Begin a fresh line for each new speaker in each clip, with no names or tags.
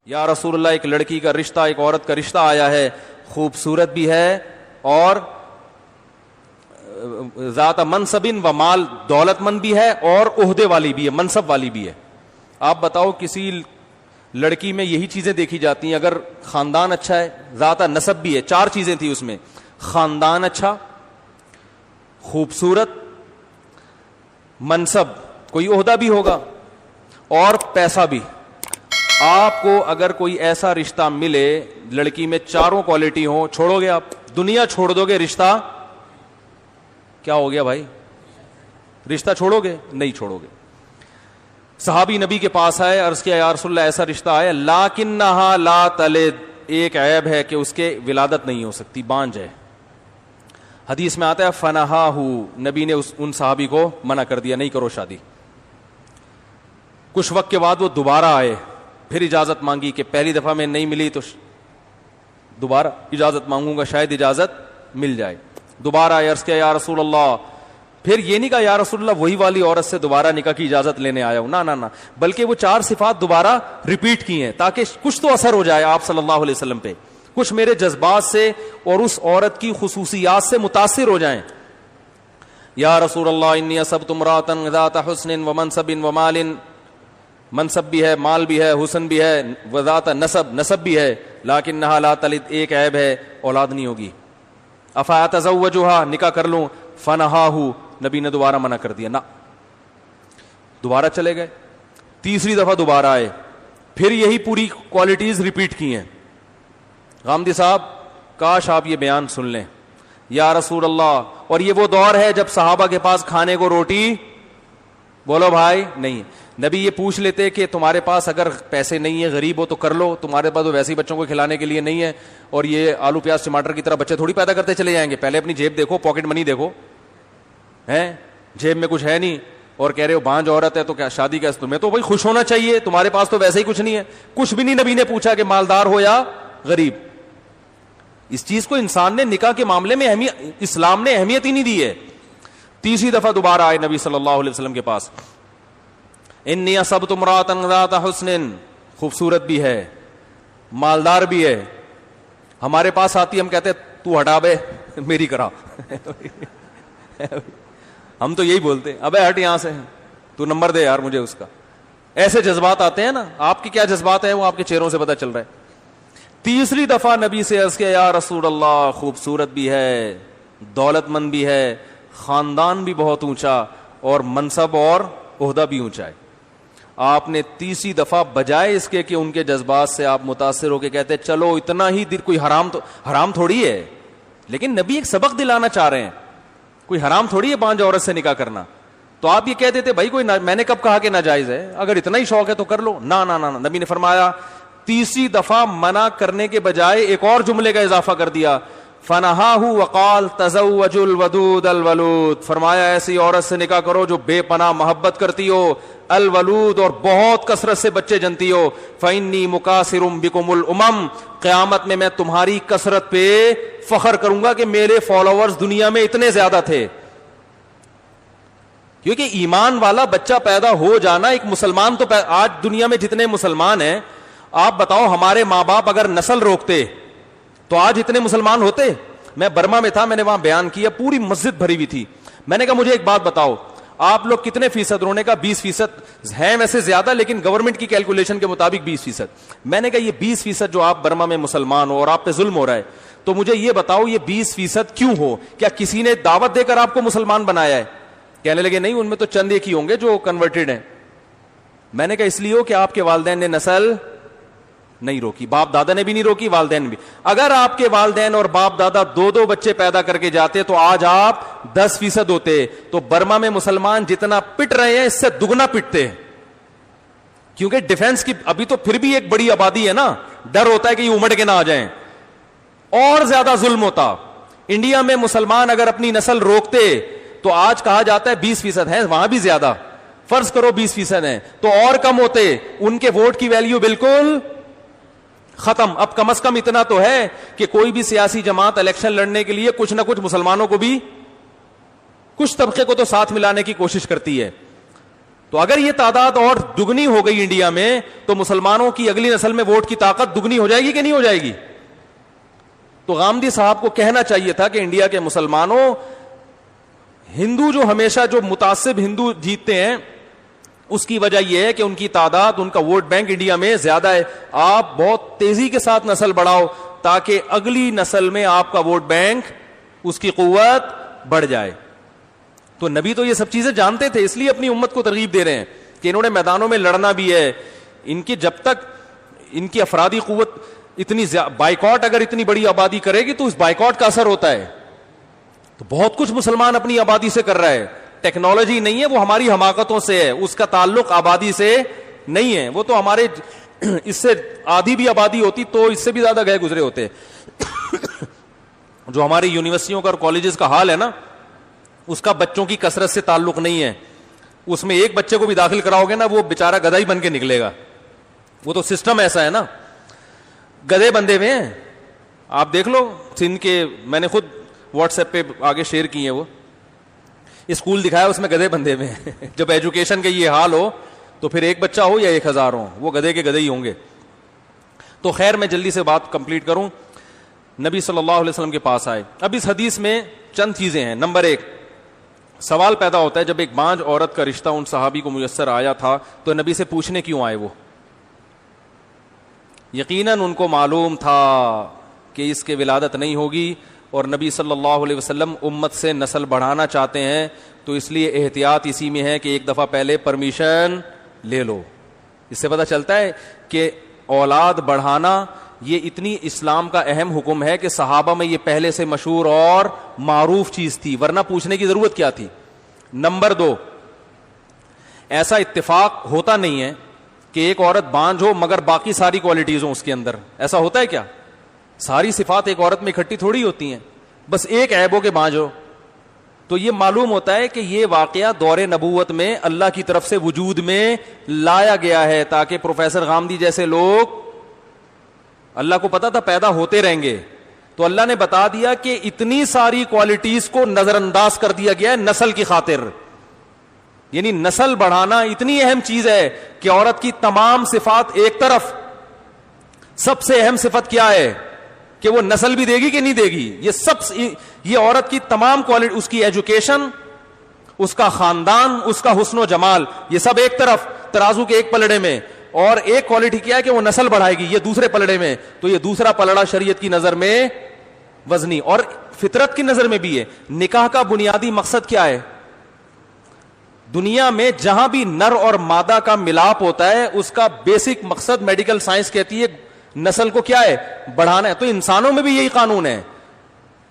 یا رسول اللہ ایک لڑکی کا رشتہ ایک عورت کا رشتہ آیا ہے, خوبصورت بھی ہے اور ذات منصب و مال, دولت مند بھی ہے اور عہدے والی بھی ہے, منصب والی بھی ہے. آپ بتاؤ کسی لڑکی میں یہی چیزیں دیکھی جاتی ہیں, اگر خاندان اچھا ہے, ذات نسب بھی ہے, 4 چیزیں تھی اس میں, خاندان اچھا, خوبصورت, منصب کوئی عہدہ بھی ہوگا اور پیسہ بھی. آپ کو اگر کوئی ایسا رشتہ ملے لڑکی میں 4 کوالٹی ہوں, چھوڑو گے آپ؟ دنیا چھوڑ دو گے, رشتہ کیا ہو گیا بھائی؟ رشتہ چھوڑو گے؟ نہیں چھوڑو گے. صحابی نبی کے پاس آئے, عرض کیا یا رسول اللہ ایسا رشتہ آیا لاکنہا لا تلد, ایک عیب ہے کہ اس کے ولادت نہیں ہو سکتی, بانجھ ہے. حدیث میں آتا ہے فنہاہ, نبی نے ان صحابی کو منع کر دیا, نہیں کرو شادی. کچھ وقت کے بعد وہ دوبارہ آئے, پھر اجازت مانگی کہ پہلی دفعہ میں نہیں ملی تو دوبارہ اجازت مانگوں گا, شاید اجازت مل جائے. دوبارہ آئے, عرض کیا یا رسول اللہ, پھر یہ نہیں کہا یا رسول اللہ وہی والی عورت سے دوبارہ نکاح کی اجازت لینے آیا ہوں, نہ, بلکہ وہ 4 صفات دوبارہ ریپیٹ کی ہیں تاکہ کچھ تو اثر ہو جائے آپ صلی اللہ علیہ وسلم پہ, کچھ میرے جذبات سے اور اس عورت کی خصوصیات سے متاثر ہو جائیں. یا رسول اللہ انی اصبت امرأۃ ذات حسن ومنصب ومال, منصب بھی ہے, مال بھی ہے, حسن بھی ہے, وذات نسب بھی ہے, لیکنہا لا تلد, ایک عیب ہے, اولاد نہیں ہوگی. افا اتزوجھا, نکاح کر لوں؟ فنہاہ, نبی نے دوبارہ منع کر دیا, نہ. دوبارہ چلے گئے, تیسری دفعہ دوبارہ آئے, پھر یہی پوری کوالٹیز ریپیٹ کی ہیں. غامدی صاحب کاش آپ یہ بیان سن لیں. یا رسول اللہ, اور یہ وہ دور ہے جب صحابہ کے پاس کھانے کو روٹی, بولو بھائی, نہیں. نبی یہ پوچھ لیتے کہ تمہارے پاس اگر پیسے نہیں ہیں, غریب ہو تو کر لو, تمہارے پاس تو ویسے ہی بچوں کو کھلانے کے لیے نہیں ہے, اور یہ آلو پیاز ٹماٹر کی طرح بچے تھوڑی پیدا کرتے چلے جائیں گے. پہلے اپنی جیب دیکھو, پاکٹ منی دیکھو, ہیں جیب میں کچھ ہے نہیں, اور کہہ رہے ہو بانجھ عورت ہے تو کیا شادی کا, تمہیں تو بھائی خوش ہونا چاہیے, تمہارے پاس تو ویسے ہی کچھ نہیں ہے. کچھ بھی نہیں نبی نے پوچھا کہ مالدار ہو یا غریب. اس چیز کو انسان نے نکاح کے معاملے میں اسلام نے اہمیت ہی نہیں دی ہے. تیسری دفعہ دوبارہ آئے نبی صلی اللہ علیہ وسلم کے پاس, انی اصبت امرأۃ ذات حسن, خوبصورت بھی ہے, مالدار بھی ہے. ہمارے پاس آتی, ہم کہتے تو ہٹا بے میری کرا, ہم تو یہی بولتے, ابے ہٹ یہاں سے, تو نمبر دے یار مجھے اس کا. ایسے جذبات آتے ہیں نا. آپ کی کیا جذبات ہیں وہ آپ کے چہروں سے پتہ چل رہا ہے. تیسری دفعہ نبی سے عرض کیا یا رسول اللہ, خوبصورت بھی ہے, دولت مند بھی ہے, خاندان بھی بہت اونچا, اور منصب اور عہدہ بھی اونچا ہے. آپ نے تیسری دفعہ بجائے اس کے کہ ان کے جذبات سے آپ متاثر ہو کے کہتے چلو اتنا ہی دیر, کوئی حرام تھوڑی ہے, لیکن نبی ایک سبق دلانا چاہ رہے ہیں, کوئی حرام تھوڑی ہے بانجھ عورت سے نکاح کرنا. تو آپ یہ کہہ دیتے بھائی کوئی میں نے کب کہا کہ ناجائز ہے, اگر اتنا ہی شوق ہے تو کر لو. نہ, نبی نے فرمایا, تیسری دفعہ منع کرنے کے بجائے ایک اور جملے کا اضافہ کر دیا, فنہاہ وقال تزوج الودود الولود, فرمایا ایسی عورت سے نکاح کرو جو بے پناہ محبت کرتی ہو, الولود, اور بہت کثرت سے بچے جنتی ہو. فإنی مکاثر بکم الامم, قیامت میں تمہاری کثرت پہ فخر کروں گا کہ میرے فالوورز دنیا میں اتنے زیادہ تھے. کیونکہ ایمان والا بچہ پیدا ہو جانا, ایک مسلمان تو آج دنیا میں جتنے مسلمان ہیں, آپ بتاؤ ہمارے ماں باپ اگر نسل روکتے تو آج اتنے مسلمان ہوتے. میں برما میں تھا, میں نے وہاں بیان کیا, پوری مسجد بھری ہوئی تھی. میں نے کہا مجھے ایک بات بتاؤ, آپ لوگ کتنے فیصد؟ انہوں نے کہا 20% ہیں, ویسے زیادہ لیکن گورنمنٹ کی کیلکولیشن کے مطابق 20%. میں نے کہا یہ 20% جو آپ برما میں مسلمان ہو اور آپ پہ ظلم ہو رہا ہے, تو مجھے یہ بتاؤ یہ 20% کیوں ہو؟ کیا کسی نے دعوت دے کر آپ کو مسلمان بنایا ہے؟ کہنے لگے نہیں, ان میں تو چند ایک ہی ہوں گے جو کنورٹڈ ہیں. میں نے کہا اس لیے ہو کہ آپ کے والدین نے نسل نہیں روکی, باپ دادا نے بھی نہیں روکی, والدین بھی. اگر آپ کے والدین اور باپ دادا 2 بچے پیدا کر کے جاتے تو آج آپ 10% ہوتے. تو برما میں مسلمان جتنا پٹ رہے ہیں اس سے دگنا پٹتے, کیونکہ ڈیفنس کی ابھی تو پھر بھی ایک بڑی آبادی ہے نا, ڈر ہوتا ہے کہ یہ امڑ کے نہ آ جائیں, اور زیادہ ظلم ہوتا. انڈیا میں مسلمان اگر اپنی نسل روکتے تو آج کہا جاتا ہے 20% ہیں, وہاں بھی زیادہ, فرض کرو 20% ہیں تو اور کم ہوتے, ان کے ووٹ کی ویلیو بالکل ختم. اب کم از کم اتنا تو ہے کہ کوئی بھی سیاسی جماعت الیکشن لڑنے کے لیے کچھ نہ کچھ مسلمانوں کو بھی, کچھ طبقے کو تو ساتھ ملانے کی کوشش کرتی ہے. تو اگر یہ تعداد اور دگنی ہو گئی انڈیا میں تو مسلمانوں کی اگلی نسل میں ووٹ کی طاقت دگنی ہو جائے گی کہ نہیں ہو جائے گی؟ تو غامدی صاحب کو کہنا چاہیے تھا کہ انڈیا کے مسلمانوں، ہندو جو ہمیشہ جو متعصب ہندو جیتتے ہیں اس کی وجہ یہ ہے کہ ان کی تعداد، ان کا ووٹ بینک انڈیا میں زیادہ ہے. آپ بہت تیزی کے ساتھ نسل بڑھاؤ تاکہ اگلی نسل میں آپ کا ووٹ بینک، اس کی قوت بڑھ جائے. تو نبی تو یہ سب چیزیں جانتے تھے، اس لیے اپنی امت کو ترغیب دے رہے ہیں کہ انہوں نے میدانوں میں لڑنا بھی ہے. ان کی جب تک ان کی افرادی قوت اتنی بائیکاٹ اگر اتنی بڑی آبادی کرے گی تو اس بائیکاٹ کا اثر ہوتا ہے. تو بہت کچھ مسلمان اپنی آبادی سے کر رہا ہے. ٹیکنالوجی نہیں ہے، وہ ہماری حماقتوں سے ہے. اس کا تعلق آبادی سے نہیں ہے. وہ تو ہمارے اس سے آدھی بھی آبادی ہوتی تو اس سے بھی زیادہ گئے گزرے ہوتے. جو ہماری یونیورسٹیوں کا اور کالجز کا حال ہے نا، اس کا بچوں کی کثرت سے تعلق نہیں ہے. اس میں ایک بچے کو بھی داخل کراؤ گے نا، وہ بےچارہ گدھا ہی بن کے نکلے گا. وہ تو سسٹم ایسا ہے نا، گدھے بندے ہوئے ہیں. آپ دیکھ لو سندھ کے، میں نے خود واٹس ایپ پہ آگے شیئر کی ہیں، وہ اسکول دکھایا اس میں گدھے بندے ہوئے ہیں. جب ایجوکیشن کا یہ حال ہو تو پھر ایک بچہ ہو یا 1000 ہو، وہ گدھے کے گدھے ہی ہوں گے. تو خیر میں جلدی سے بات کمپلیٹ کروں. نبی صلی اللہ علیہ وسلم کے پاس آئے. اب اس حدیث میں چند چیزیں ہیں. نمبر 1، سوال پیدا ہوتا ہے جب ایک بانج عورت کا رشتہ ان صحابی کو میسر آیا تھا تو نبی سے پوچھنے کیوں آئے؟ وہ یقیناً ان کو معلوم تھا کہ اس کے ولادت نہیں ہوگی اور نبی صلی اللہ علیہ وسلم امت سے نسل بڑھانا چاہتے ہیں، تو اس لیے احتیاط اسی میں ہے کہ ایک دفعہ پہلے پرمیشن لے لو. اس سے پتہ چلتا ہے کہ اولاد بڑھانا یہ اتنی اسلام کا اہم حکم ہے کہ صحابہ میں یہ پہلے سے مشہور اور معروف چیز تھی، ورنہ پوچھنے کی ضرورت کیا تھی. نمبر 2، ایسا اتفاق ہوتا نہیں ہے کہ ایک عورت بانجھ ہو مگر باقی ساری کوالٹیز ہوں اس کے اندر. ایسا ہوتا ہے کیا؟ ساری صفات ایک عورت میں اکٹھی تھوڑی ہوتی ہیں، بس ایک عیب ہو کہ بانجھ ہو. تو یہ معلوم ہوتا ہے کہ یہ واقعہ دور نبوت میں اللہ کی طرف سے وجود میں لایا گیا ہے تاکہ پروفیسر غامدی جیسے لوگ، اللہ کو پتا تھا پیدا ہوتے رہیں گے، تو اللہ نے بتا دیا کہ اتنی ساری کوالٹیز کو نظر انداز کر دیا گیا ہے نسل کی خاطر. یعنی نسل بڑھانا اتنی اہم چیز ہے کہ عورت کی تمام صفات ایک طرف، سب سے اہم صفت کیا ہے کہ وہ نسل بھی دے گی کہ نہیں دے گی. یہ عورت کی تمام کوالٹی، اس کی ایجوکیشن، اس کا خاندان، اس کا حسن و جمال، یہ سب ایک طرف ترازو کے ایک پلڑے میں، اور ایک کوالٹی کیا ہے کہ وہ نسل بڑھائے گی، یہ دوسرے پلڑے میں. تو یہ دوسرا پلڑا شریعت کی نظر میں وزنی اور فطرت کی نظر میں بھی ہے. نکاح کا بنیادی مقصد کیا ہے؟ دنیا میں جہاں بھی نر اور مادہ کا ملاپ ہوتا ہے اس کا بیسک مقصد میڈیکل سائنس کہتی ہے نسل کو کیا ہے؟ بڑھانا ہے. تو انسانوں میں بھی یہی قانون ہے.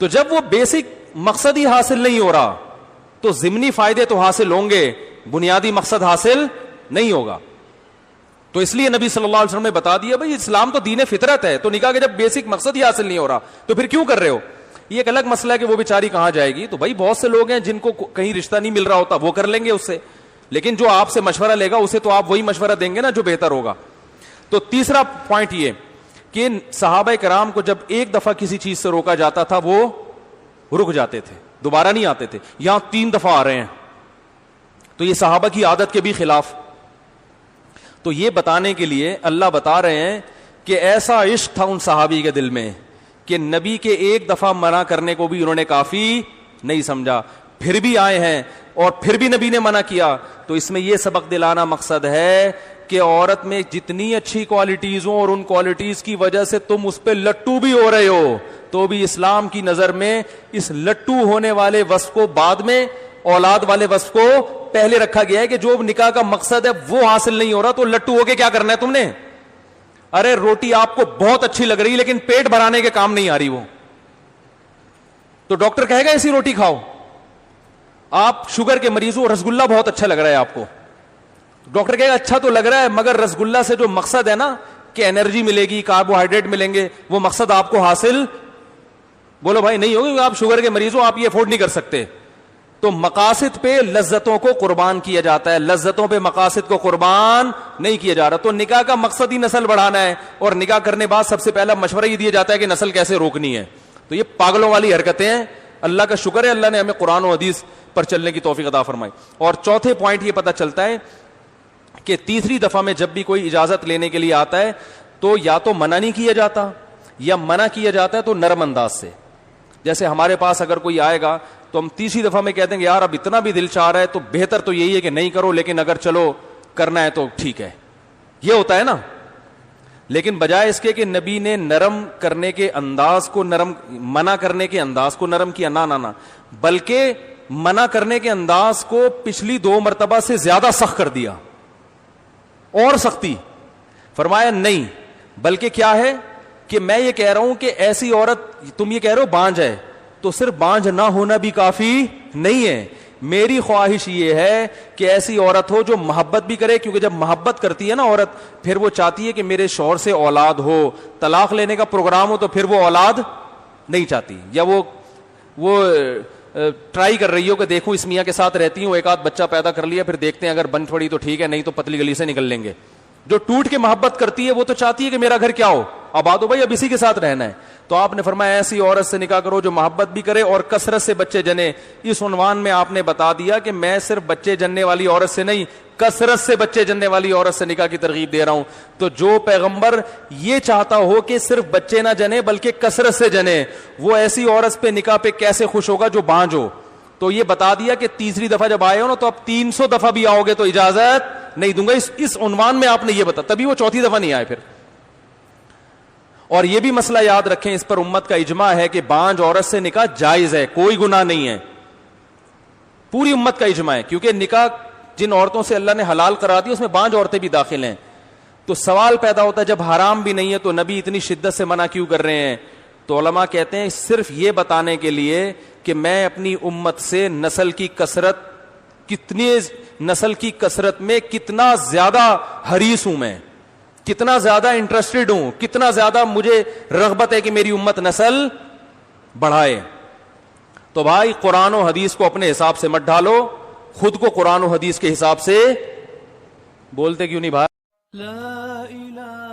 تو جب وہ بیسک مقصد ہی حاصل نہیں ہو رہا تو ضمنی فائدے تو حاصل ہوں گے، بنیادی مقصد حاصل نہیں ہوگا. تو اس لیے نبی صلی اللہ علیہ وسلم نے بتا دیا بھائی اسلام تو دین فطرت ہے. تو نکاح کے جب بیسک مقصد ہی حاصل نہیں ہو رہا تو پھر کیوں کر رہے ہو؟ یہ ایک الگ مسئلہ ہے کہ وہ بیچاری کہاں جائے گی. تو بھائی بہت سے لوگ ہیں جن کو کہیں رشتہ نہیں مل رہا ہوتا، وہ کر لیں گے اس سے، لیکن جو آپ سے مشورہ لے گا اسے تو آپ وہی مشورہ دیں گے نا جو بہتر ہوگا. تو تیسرا پوائنٹ یہ کہ صحابہ کرام کو جب ایک دفعہ کسی چیز سے روکا جاتا تھا وہ رک جاتے تھے، دوبارہ نہیں آتے تھے. یہاں 3 دفعہ آ رہے ہیں تو یہ صحابہ کی عادت کے بھی خلاف. تو یہ بتانے کے لیے اللہ بتا رہے ہیں کہ ایسا عشق تھا ان صحابی کے دل میں کہ نبی کے ایک دفعہ منع کرنے کو بھی انہوں نے کافی نہیں سمجھا، پھر بھی آئے ہیں اور پھر بھی نبی نے منع کیا. تو اس میں یہ سبق دلانا مقصد ہے کہ عورت میں جتنی اچھی کوالٹیز ہوں اور ان کوالٹیز کی وجہ سے تم اس پہ لٹو بھی ہو رہے ہو تو بھی اسلام کی نظر میں اس لٹو ہونے والے وصف کو بعد میں، اولاد والے وصف کو پہلے رکھا گیا ہے کہ جو نکاح کا مقصد ہے وہ حاصل نہیں ہو رہا تو لٹو ہو کے کیا کرنا ہے تم نے؟ ارے روٹی آپ کو بہت اچھی لگ رہی لیکن پیٹ بھرانے کے کام نہیں آ رہی وہ، تو ڈاکٹر کہے گا ایسی روٹی کھاؤ. آپ شوگر کے مریض ہو، رسگلہ بہت اچھا لگ رہا ہے آپ کو، ڈاکٹر کہے گا اچھا تو لگ رہا ہے مگر رسگلہ سے جو مقصد ہے نا کہ انرجی ملے گی، کاربوہائیڈریٹ ملیں گے، وہ مقصد آپ کو حاصل، بولو بھائی نہیں ہوگی، آپ شوگر کے مریض ہو، آپ یہ افورڈ نہیں کر سکتے. تو مقاصد پہ لذتوں کو قربان کیا جاتا ہے، لذتوں پہ مقاصد کو قربان نہیں کیا جا رہا. تو نکاح کا مقصد ہی نسل بڑھانا ہے اور نکاح کرنے بعد سب سے پہلا مشورہ یہ دیا جاتا ہے کہ نسل کیسے روکنی ہے. تو یہ پاگلوں والی حرکتیں ہیں. اللہ کا شکر ہے اللہ نے ہمیں قرآن و حدیث پر چلنے کی توفیق عطا فرمائی. اور چوتھے پوائنٹ یہ پتہ چلتا ہے کہ تیسری دفعہ میں جب بھی کوئی اجازت لینے کے لیے آتا ہے تو یا تو منع نہیں کیا جاتا یا منع کیا جاتا ہے تو نرم انداز سے. جیسے ہمارے پاس اگر کوئی آئے گا تو ہم تیسری دفعہ میں کہتے ہیں کہ یار اب اتنا بھی دل چاہ رہا ہے تو بہتر تو یہی ہے کہ نہیں کرو, لیکن اگر چلو کرنا ہے تو ٹھیک ہے. یہ ہوتا ہے نا. لیکن بجائے اس کے کہ نبی نے نرم کرنے کے انداز کو نرم, منع کرنے کے انداز کو نرم کیا, نہ بلکہ منع کرنے کے انداز کو پچھلی 2 مرتبہ سے زیادہ سخت کر دیا, اور سختی. فرمایا نہیں, بلکہ کیا ہے کہ میں یہ کہہ رہا ہوں کہ ایسی عورت, تم یہ کہہ رہے ہو بانجھ ہے, تو صرف بانجھ نہ ہونا بھی کافی نہیں ہے. میری خواہش یہ ہے کہ ایسی عورت ہو جو محبت بھی کرے, کیونکہ جب محبت کرتی ہے نا عورت, پھر وہ چاہتی ہے کہ میرے شوہر سے اولاد ہو. طلاق لینے کا پروگرام ہو تو پھر وہ اولاد نہیں چاہتی, یا وہ ٹرائی کر رہی ہو کہ دیکھوں اس میاں کے ساتھ رہتی ہوں, ایک آدھ بچہ پیدا کر لیا, پھر دیکھتے ہیں اگر بن پڑی تو ٹھیک ہے, نہیں تو پتلی گلی سے نکل لیں گے. جو ٹوٹ کے محبت کرتی ہے وہ تو چاہتی ہے کہ میرا گھر کیا ہو, آباد ہو بھائی, اب اسی کے ساتھ رہنا ہے. تو آپ نے فرمایا ایسی عورت سے نکاح کرو جو محبت بھی کرے اور کثرت سے بچے جنے. اس عنوان میں آپ نے بتا دیا کہ میں صرف بچے جننے والی عورت سے نہیں, کثرت سے بچے جننے والی عورت سے نکاح کی ترغیب دے رہا ہوں. تو جو پیغمبر یہ چاہتا ہو کہ صرف بچے نہ جنے بلکہ کثرت سے جنے, وہ ایسی عورت پہ نکاح پہ کیسے خوش ہوگا جو بانجھ ہو. تو یہ بتا دیا کہ تیسری دفعہ جب آئے ہو نا تو اب 300 دفعہ بھی آؤ گے تو اجازت نہیں دوں گا. اس عنوان میں آپ نے یہ بتا, تبھی وہ چوتھی دفعہ نہیں آئے پھر. اور یہ بھی مسئلہ یاد رکھیں, اس پر امت کا اجماع ہے کہ بانجھ عورت سے نکاح جائز ہے, کوئی گناہ نہیں ہے. پوری امت کا اجماع ہے, کیونکہ نکاح جن عورتوں سے اللہ نے حلال کرا دی اس میں بانجھ عورتیں بھی داخل ہیں. تو سوال پیدا ہوتا ہے جب حرام بھی نہیں ہے تو نبی اتنی شدت سے منع کیوں کر رہے ہیں؟ تو علماء کہتے ہیں صرف یہ بتانے کے لیے کہ میں اپنی امت سے نسل کی کثرت میں کتنا زیادہ حریص ہوں, میں کتنا زیادہ انٹرسٹڈ ہوں, کتنا زیادہ مجھے رغبت ہے کہ میری امت نسل بڑھائے. تو بھائی قرآن و حدیث کو اپنے حساب سے مت ڈھالو, خود کو قرآن و حدیث کے حساب سے. بولتے کیوں نہیں بھائی؟ لا الہ